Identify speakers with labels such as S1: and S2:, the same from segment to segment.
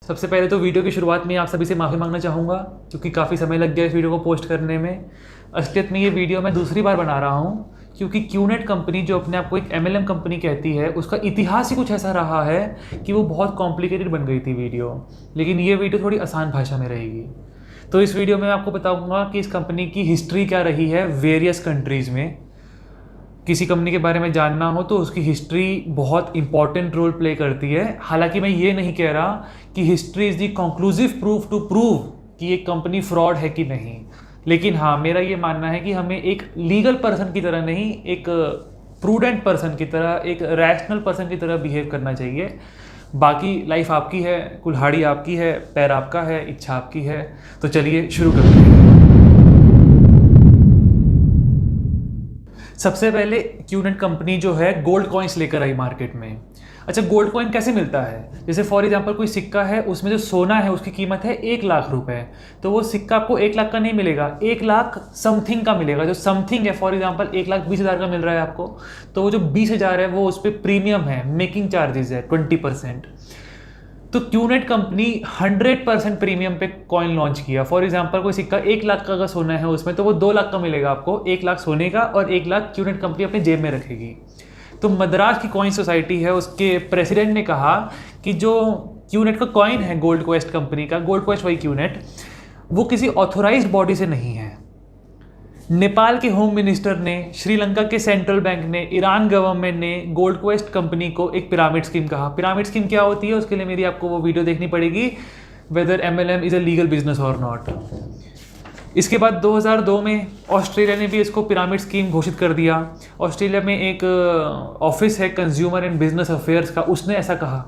S1: सबसे पहले तो वीडियो की शुरुआत में आप सभी से माफ़ी मांगना चाहूँगा क्योंकि काफ़ी समय लग गया इस वीडियो को पोस्ट करने में। असलियत में ये वीडियो मैं दूसरी बार बना रहा हूँ क्योंकि क्यूनेट कंपनी जो अपने आप को एक एमएलएम कंपनी कहती है, उसका इतिहास ही कुछ ऐसा रहा है कि वो बहुत कॉम्प्लिकेटेड बन गई थी वीडियो। लेकिन ये वीडियो थोड़ी आसान भाषा में रहेगी। तो इस वीडियो में आपको बताऊँगा कि इस कंपनी की हिस्ट्री क्या रही है वेरियस कंट्रीज़ में। किसी कंपनी के बारे में जानना हो तो उसकी हिस्ट्री बहुत इंपॉर्टेंट रोल प्ले करती है। हालांकि मैं ये नहीं कह रहा कि history is the conclusive proof to prove कि एक कंपनी फ्रॉड है कि नहीं, लेकिन हाँ, मेरा ये मानना है कि हमें एक लीगल पर्सन की तरह नहीं, एक प्रूडेंट पर्सन की तरह, एक रैशनल पर्सन की तरह बिहेव करना चाहिए। बाकी लाइफ आपकी है, कुल्हाड़ी आपकी है, पैर आपका है, इच्छा आपकी है। तो चलिए शुरू करते हैं। सबसे पहले क्यूनेट कंपनी जो है गोल्ड कॉइन्स लेकर आई मार्केट में। अच्छा, गोल्ड कॉइन कैसे मिलता है? जैसे फॉर एग्जांपल कोई सिक्का है, उसमें जो सोना है उसकी कीमत है 1,00,000 रुपए, तो वो सिक्का आपको 1,00,000 का नहीं मिलेगा, 1,00,000 समथिंग का मिलेगा। जो समथिंग है, फॉर एग्जांपल 1,20,000 का मिल रहा है आपको, तो वो जो 20,000 है वो उस पर प्रीमियम है, मेकिंग चार्जेस है 20%। तो क्यूनेट कंपनी 100% प्रीमियम पे कॉइन लॉन्च किया। फॉर एग्जांपल कोई सिक्का 1,00,000 का अगर सोना है उसमें, तो वो 2,00,000 का मिलेगा आपको, 1,00,000 सोने का और 1,00,000 क्यूनेट कंपनी अपने जेब में रखेगी। तो मद्रास की कॉइन सोसाइटी है, उसके प्रेसिडेंट ने कहा कि जो क्यूनेट का कॉइन है गोल्ड क्वेस्ट कंपनी का, गोल्ड क्वेस्ट वही क्यूनेट, वो किसी ऑथोराइज्ड बॉडी से नहीं है। नेपाल के होम मिनिस्टर ने, श्रीलंका के सेंट्रल बैंक ने, ईरान गवर्नमेंट ने गोल्ड क्वेस्ट कंपनी को एक पिरामिड स्कीम कहा। पिरामिड स्कीम क्या होती है उसके लिए मेरी आपको वो वीडियो देखनी पड़ेगी, whether MLM is a legal business और नॉट। इसके बाद 2002 में ऑस्ट्रेलिया ने भी इसको पिरामिड स्कीम घोषित कर दिया। ऑस्ट्रेलिया में एक ऑफिस है कंज्यूमर एंड बिजनेस अफेयर्स का, उसने ऐसा कहा।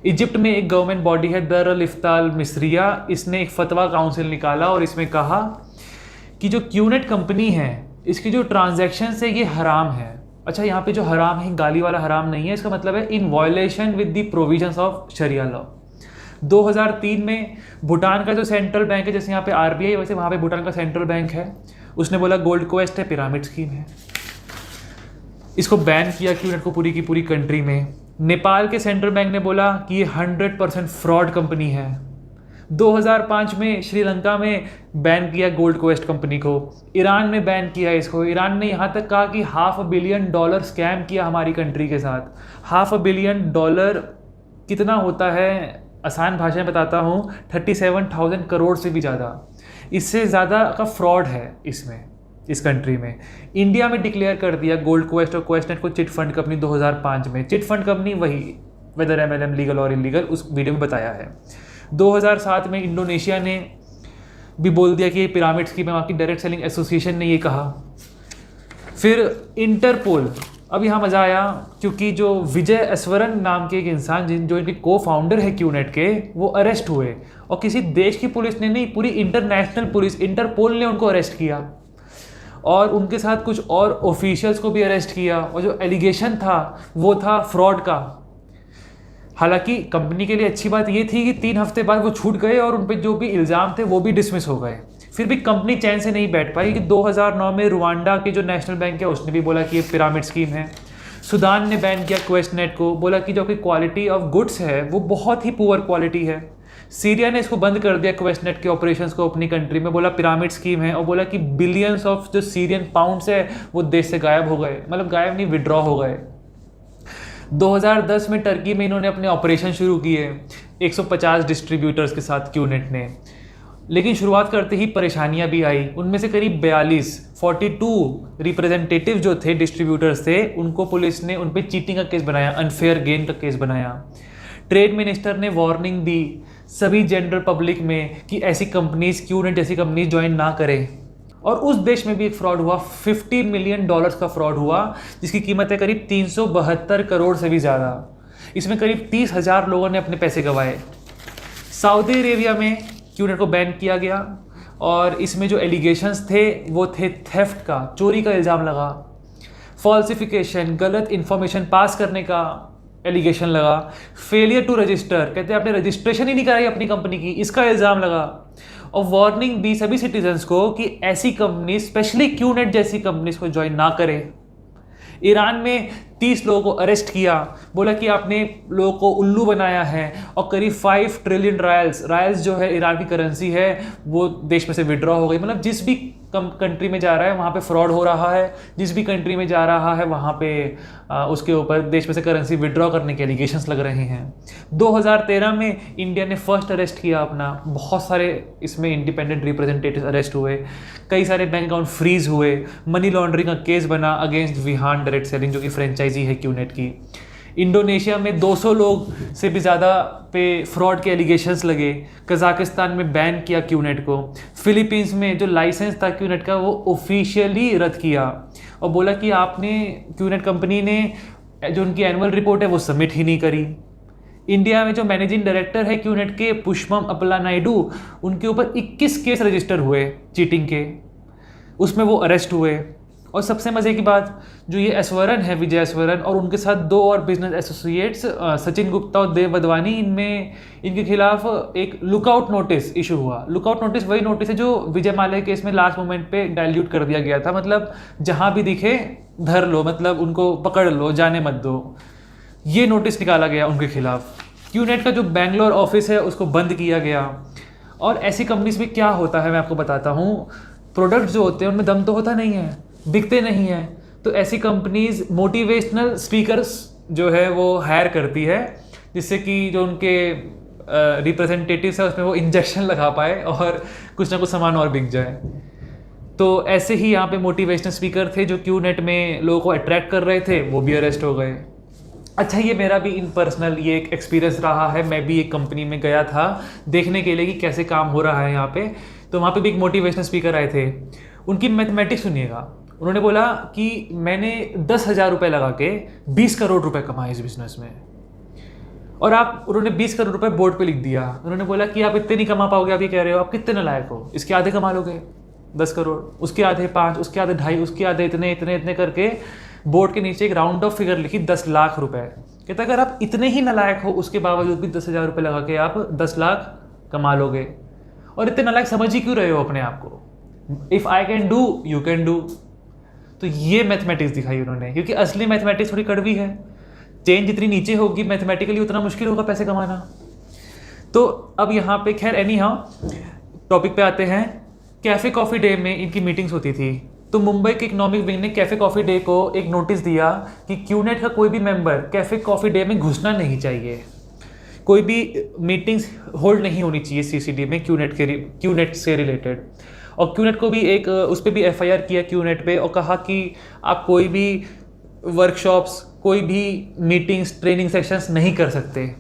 S1: इजिप्ट में एक गवर्नमेंट बॉडी है दर अल इफ्ताल मिस्रिया, इसने एक फतवा काउंसिल निकाला और इसमें कहा कि जो क्यूनेट कंपनी है इसकी जो ट्रांजैक्शन है ये हराम है। अच्छा, यहाँ पे जो हराम है गाली वाला हराम नहीं है, इसका मतलब है in violation with the provisions of sharia law. 2003 में भूटान का जो सेंट्रल बैंक है, जैसे यहाँ पे आरबीआई, वैसे वहाँ पे भूटान का सेंट्रल बैंक है, उसने बोला गोल्ड क्वेस्ट है, पिरामिड स्कीम है, इसको बैन किया क्यूनेट को पूरी की पूरी कंट्री में। नेपाल के सेंट्रल बैंक ने बोला कि ये 100% फ्रॉड कंपनी है। 2005 में श्रीलंका में बैन किया गोल्ड क्वेस्ट कंपनी को, ईरान में बैन किया इसको। ईरान ने यहाँ तक कहा कि $500 बिलियन स्कैम किया हमारी कंट्री के साथ। $500 बिलियन कितना होता है, आसान भाषा में बताता हूँ, 37,000 करोड़ से भी ज़्यादा, इससे ज़्यादा का फ्रॉड है इसमें, इस कंट्री में। इंडिया में डिक्लेयर कर दिया गोल्ड क्वेस्ट और क्वेस्टनेट को चिट फंड कंपनी 2005 में। चिट फंड कंपनी वही, वेदर एमएलएम लीगल और इलीगल, उस वीडियो में बताया है। 2007 में इंडोनेशिया ने भी बोल दिया कि ये पिरामिड स्कीम है, वहाँ की डायरेक्ट सेलिंग एसोसिएशन ने ये कहा। फिर इंटरपोल, अब यहाँ मज़ा आया क्योंकि जो विजय ऐश्वरन नाम के एक इंसान जो इनके को फाउंडर है क्यूनेट के, वो अरेस्ट हुए, और किसी देश की पुलिस ने नहीं, पूरी इंटरनेशनल पुलिस इंटरपोल ने उनको अरेस्ट किया, और उनके साथ कुछ और ऑफिशियल्स को भी अरेस्ट किया। और जो एलिगेशन था वो था फ्रॉड का। हालांकि कंपनी के लिए अच्छी बात ये थी कि 3 हफ्ते बाद वो छूट गए और उन पर जो भी इल्ज़ाम थे वो भी डिसमिस हो गए। फिर भी कंपनी चैन से नहीं बैठ पाई कि 2009 में रुवांडा के जो नेशनल बैंक है उसने भी बोला कि ये पिरामिड स्कीम है। सूडान ने बैन किया क्वेस्टनेट को, बोला कि जो कि क्वालिटी ऑफ गुड्स है वो बहुत ही पुअर क्वालिटी है। सीरिया ने इसको बंद कर दिया क्वेस्टनेट के ऑपरेशंस को अपनी कंट्री में, बोला पिरामिड स्कीम है, और बोला कि बिलियंस ऑफ जो सीरियन पाउंड्स है वो देश से गायब हो गए, मतलब गायब नहीं, विड्रॉ हो गए। 2010 में टर्की में इन्होंने अपने ऑपरेशन शुरू किए 150 डिस्ट्रीब्यूटर्स के साथ क्यूनेट ने। लेकिन शुरुआत करते ही परेशानियां भी आई। उनमें से करीब 42 रिप्रेजेंटेटिव जो थे, डिस्ट्रीब्यूटर्स थे, उनको पुलिस ने उन पर चीटिंग का केस बनाया, अनफेयर गेन का केस बनाया। ट्रेड मिनिस्टर ने वार्निंग दी सभी जनरल पब्लिक में कि ऐसी कंपनीज, क्यूनेट जैसी कंपनीज ज्वाइन ना करें। और उस देश में भी एक फ्रॉड हुआ, $50 मिलियन का फ्रॉड हुआ, जिसकी कीमत है करीब 372 करोड़ से भी ज़्यादा। इसमें करीब 30,000 लोगों ने अपने पैसे गंवाए। सऊदी अरेबिया में क्यूनेट को बैन किया गया, और इसमें जो एलिगेशंस थे वो थे थेफ्ट का, चोरी का इल्ज़ाम लगा, फॉल्सिफिकेशन, गलत इन्फॉर्मेशन पास करने का एलिगेशन लगा, फेलियर टू रजिस्टर, कहते हैं आपने रजिस्ट्रेशन ही नहीं कराई अपनी कंपनी की, इसका इल्ज़ाम लगा। और वार्निंग दी सभी सिटीजन्स को कि ऐसी कंपनी, स्पेशली क्यूनेट जैसी कंपनीज को ज्वाइन ना करें। ईरान में 30 लोगों को अरेस्ट किया, बोला कि आपने लोगों को उल्लू बनाया है, और करीब 5 ट्रिलियन रायल्स जो है ईरान की करेंसी है वो देश में से विड्रॉ हो गई। मतलब जिस भी कंट्री में जा रहा है वहाँ पे फ्रॉड हो रहा है, जिस भी कंट्री में जा रहा है वहाँ पे उसके ऊपर देश में से करेंसी विड्रॉ करने के एलिगेशंस लग रहे हैं। 2013 में इंडिया ने फर्स्ट अरेस्ट किया अपना, बहुत सारे इसमें इंडिपेंडेंट रिप्रेजेंटेटिव अरेस्ट हुए, कई सारे बैंक अकाउंट फ्रीज हुए, मनी लॉन्ड्रिंग का केस बना अगेंस्ट विहान डायरेक्ट सेलिंग जो कि फ्रेंचाइजी है क्यूनेट की। इंडोनेशिया में 200 लोग से भी ज़्यादा पे फ्रॉड के एलिगेशंस लगे। कजाकिस्तान में बैन किया क्यूनेट को। फिलीपींस में जो लाइसेंस था क्यूनेट का वो ऑफिशियली रद्द किया और बोला कि आपने क्यूनेट कंपनी ने जो उनकी एनुअल रिपोर्ट है वो सबमिट ही नहीं करी। इंडिया में जो मैनेजिंग डायरेक्टर है क्यूनेट के पुष्पम अप्पला नायडू, उनके ऊपर 21 केस रजिस्टर हुए चीटिंग के, उसमें वो अरेस्ट हुए। और सबसे मज़े की बात, जो ये ऐश्वर्यन है, विजय ऐश्वर्यन, और उनके साथ 2 और बिजनेस एसोसिएट्स सचिन गुप्ता और देव वधवानी, इनके खिलाफ एक लुकआउट नोटिस इशू हुआ। लुकआउट नोटिस वही नोटिस है जो विजय माल्या केस में लास्ट मोमेंट पे डाइल्यूट कर दिया गया था, मतलब जहाँ भी दिखे धर लो, मतलब उनको पकड़ लो, जाने मत दो। ये नोटिस निकाला गया उनके खिलाफ। क्यूनेट का जो बैंगलोर ऑफिस है उसको बंद किया गया। और ऐसी कंपनीज में क्या होता है मैं आपको बताता हूँ, प्रोडक्ट जो होते हैं उनमें दम तो होता नहीं है, दिखते नहीं है, तो ऐसी कंपनीज मोटिवेशनल स्पीकर्स जो है वो हायर करती है, जिससे कि जो उनके रिप्रेजेंटेटिव्स है उसमें वो इंजेक्शन लगा पाए और कुछ ना कुछ सामान और बिक जाए। तो ऐसे ही यहाँ पे मोटिवेशनल स्पीकर थे जो क्यूनेट में लोगों को अट्रैक्ट कर रहे थे, वो भी अरेस्ट हो गए। अच्छा, ये मेरा भी इन पर्सनल ये एक एक्सपीरियंस रहा है। मैं भी एक कंपनी में गया था देखने के लिए कि कैसे काम हो रहा है यहाँ पे। तो वहाँ पे भी एक मोटिवेशनल स्पीकर आए थे, उनकी मैथमेटिक्स सुनिएगा। उन्होंने बोला कि मैंने 10,000 रुपये लगा के 20 करोड़ रुपए कमाए इस बिज़नेस में, और उन्होंने 20 करोड़ रुपए बोर्ड पे लिख दिया। उन्होंने बोला कि आप इतने नहीं कमा पाओगे, आप ये कह रहे हो, आप कितने नालायक हो, इसके आधे कमा लोगे 10 करोड़, उसके आधे 5, उसके आधे 2.5, उसके आधे इतने इतने इतने करके बोर्ड के नीचे एक राउंड ऑफ फिगर लिखी 10 लाख रुपए। कहता अगर आप इतने ही नालायक हो उसके बावजूद भी 10,000 रुपये लगा के आप 10 लाख कमा लोगे, और इतने नालायक समझ ही क्यों रहे हो अपने आप को? If I can do you can do. तो ये मैथमेटिक्स दिखाई उन्होंने, क्योंकि असली मैथमेटिक्स थोड़ी कड़वी है। चेन जितनी नीचे होगी मैथमेटिकली उतना मुश्किल होगा पैसे कमाना। तो अब यहाँ पे खैर एनी हाउ टॉपिक पे आते हैं। कैफ़े कॉफ़ी डे में इनकी मीटिंग्स होती थी, तो मुंबई के इकोनॉमिक विंग ने कैफ़े कॉफ़ी डे को एक नोटिस दिया कि क्यूनेट का कोई भी मेंबर कैफ़े कॉफ़ी डे में घुसना नहीं चाहिए, कोई भी मीटिंग्स होल्ड नहीं होनी चाहिए सीसीडी में क्यूनेट से रिलेटेड। और क्यूनेट को भी एक उस पर भी एफआईआर किया क्यूनेट पे, और कहा कि आप कोई भी वर्कशॉप्स, कोई भी मीटिंग्स, ट्रेनिंग सेशंस नहीं कर सकते।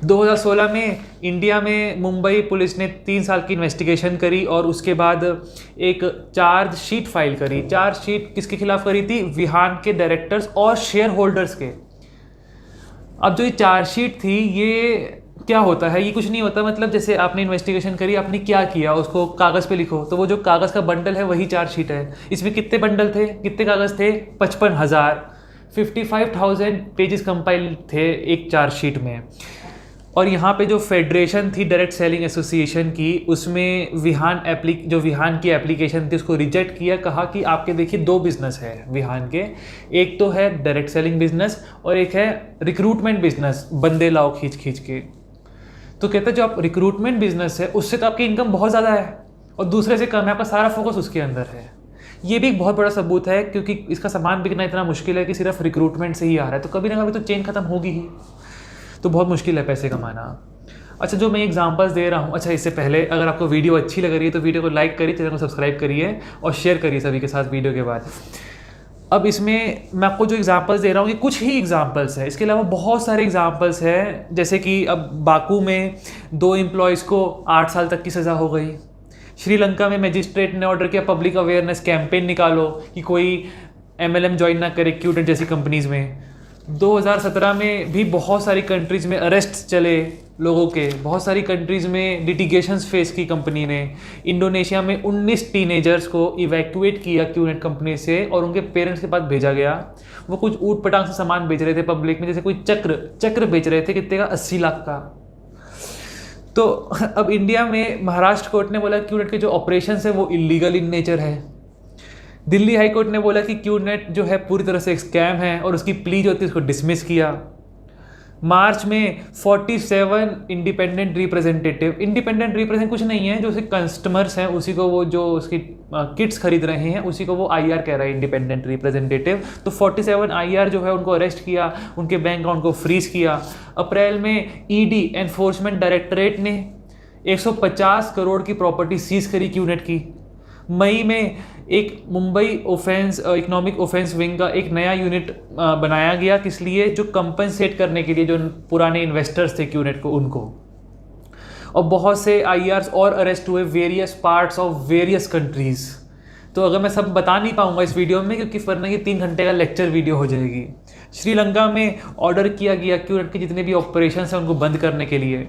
S1: 2016 में इंडिया में मुंबई पुलिस ने 3 साल की इन्वेस्टिगेशन करी और उसके बाद एक चार्जशीट फाइल करी। चार्जशीट किसके खिलाफ करी थी? विहान के डायरेक्टर्स और शेयर होल्डर्स के। अब जो ये चार्जशीट थी, ये क्या होता है? ये कुछ नहीं होता, मतलब जैसे आपने इन्वेस्टिगेशन करी, आपने क्या किया उसको कागज़ पे लिखो, तो वो जो कागज़ का बंडल है वही चार्जशीट है। इसमें कितने बंडल थे, कितने कागज़ थे? 55,000 पेजेस कंपाइल थे एक चार्जशीट में। और यहाँ पे जो फेडरेशन थी डायरेक्ट सेलिंग एसोसिएशन की, उसमें जो विहान की एप्लीकेशन थी उसको रिजेक्ट किया। कहा कि आपके देखिए 2 बिजनेस है विहान के, एक तो है डायरेक्ट सेलिंग बिजनेस और एक है रिक्रूटमेंट बिजनेस, बंदे लाओ खींच खींच के। तो कहते हैं जो आप रिक्रूटमेंट बिजनेस है उससे तो आपकी इनकम बहुत ज़्यादा है और दूसरे से कम है, आपका सारा फोकस उसके अंदर है। ये भी एक बहुत बड़ा सबूत है, क्योंकि इसका सामान बिकना इतना मुश्किल है कि सिर्फ रिक्रूटमेंट से ही आ रहा है, तो कभी ना कभी तो चेन खत्म होगी ही, तो बहुत मुश्किल है पैसे कमाना। अच्छा, जो मैं एग्जांपल्स दे रहा हूँ, अच्छा इससे पहले अगर आपको वीडियो अच्छी लग रही है तो वीडियो को लाइक करिए, चैनल को सब्सक्राइब करिए और शेयर करिए सभी के साथ वीडियो के बाद। अब इसमें मैं आपको जो एग्जांपल्स दे रहा हूँ ये कुछ ही एग्जांपल्स है, इसके अलावा बहुत सारे एग्जांपल्स हैं। जैसे कि अब बाकू में 2 एम्प्लॉयज़ को 8 साल तक की सज़ा हो गई। श्रीलंका में मजिस्ट्रेट ने ऑर्डर किया पब्लिक अवेयरनेस कैंपेन निकालो कि कोई MLM ज्वाइन ना करे क्यूनेट जैसी कंपनीज़ में। 2017 में भी बहुत सारी कंट्रीज़ में अरेस्ट चले लोगों के, बहुत सारी कंट्रीज़ में लिटिगेशंस फेस की कंपनी ने। इंडोनेशिया में 19 टीनेजर्स को इवैक्यूएट किया क्यूनेट कंपनी से और उनके पेरेंट्स के पास भेजा गया। वो कुछ ऊट पटांग से सामान बेच रहे थे पब्लिक में, जैसे कोई चक्र बेच रहे थे, कितने का? 80 लाख का। तो अब इंडिया में महाराष्ट्र कोर्ट ने बोला क्यूनेट के जो ऑपरेशन है वो इलीगल इन नेचर है। दिल्ली हाई कोर्ट ने बोला कि क्यूनेट जो है पूरी तरह से एक स्कैम है और उसकी प्ली जो थी उसको डिसमिस किया। मार्च में 47 इंडिपेंडेंट रिप्रेजेंट कुछ नहीं है, जो उसके कस्टमर्स हैं उसी को, वो जो उसकी किट्स खरीद रहे हैं उसी को वो आईआर कह रहा है, इंडिपेंडेंट रिप्रेजेंटेटिव। तो 47 आईआर जो है उनको अरेस्ट किया, उनके बैंक अकाउंट को फ्रीज किया। अप्रैल में ईडी एनफोर्समेंट डायरेक्टरेट ने 150 करोड़ की प्रॉपर्टी सीज करी क्यूनेट की। मई में एक मुंबई इकोनॉमिक ऑफेंस विंग का एक नया यूनिट बनाया गया, किस लिए, जो कंपनसेट करने के लिए जो पुराने इन्वेस्टर्स थे क्यूनेट को, उनको। और बहुत से आईआर्स और अरेस्ट हुए various parts of various countries. तो अगर मैं सब बता नहीं पाऊंगा इस वीडियो में, क्योंकि वरना ये 3 घंटे का लेक्चर वीडियो हो जाएगी। श्रीलंका में ऑर्डर किया गया क्यूनेट के जितने भी ऑपरेशन हैं उनको बंद करने के लिए।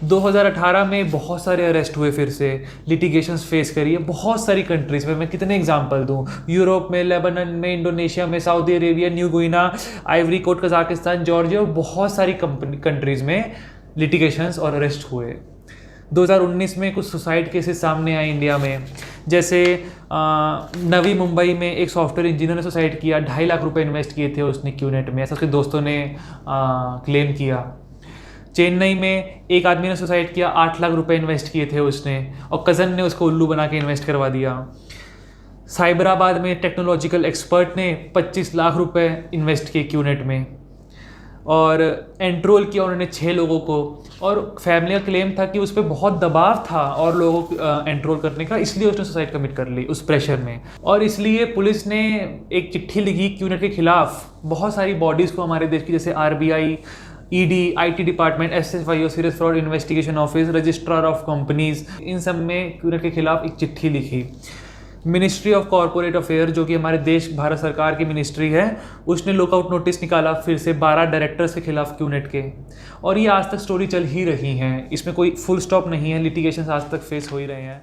S1: 2018 में बहुत सारे अरेस्ट हुए, फिर से लिटिगेशंस फेस करी है बहुत सारी कंट्रीज़ में। मैं कितने एग्जांपल दूं, यूरोप में, लेबनान में, इंडोनेशिया में, Saudi Arabia, New Guinea, Ivory Coast, Kazakhstan, Georgia और बहुत सारी कंट्रीज़ में लिटिगेशंस और अरेस्ट हुए। 2019 में कुछ सुसाइड केसेस सामने आए इंडिया में, जैसे नवी मुंबई में एक सॉफ्टवेयर इंजीनियर ने सुसाइड किया, 2.5 लाख रुपए इन्वेस्ट किए थे उसने क्यूनेट में, ऐसा उसके दोस्तों ने क्लेम किया। चेन्नई में एक आदमी ने सुसाइड किया, 8 लाख रुपए इन्वेस्ट किए थे उसने, और कज़न ने उसको उल्लू बना के इन्वेस्ट करवा दिया। साइबराबाद में टेक्नोलॉजिकल एक्सपर्ट ने 25 लाख रुपए इन्वेस्ट किए क्यूनेट में, और एनरोल किया उन्होंने 6 लोगों को। और फैमिली का क्लेम था कि उस पर बहुत दबाव था और लोगों को एनरोल करने का, इसलिए उसने सुसाइड कमिट कर ली उस प्रेशर में। और इसलिए पुलिस ने एक चिट्ठी लिखी क्यूनेट के खिलाफ बहुत सारी बॉडीज़ को हमारे देश की, जैसे RBI, ED, IT department, SFIO serious fraud investigation office, registrar of companies, इन सब में क्यूनेट के खिलाफ एक चिट्ठी लिखी। मिनिस्ट्री ऑफ कॉरपोरेट अफेयर, जो कि हमारे देश भारत सरकार की मिनिस्ट्री है, उसने लुकआउट नोटिस निकाला फिर से 12 डायरेक्टर्स के खिलाफ क्यूनेट के। और ये आज तक स्टोरी चल ही रही हैं, इसमें कोई फुल स्टॉप नहीं है, लिटिगेशन आज तक फेस हो ही रहे हैं।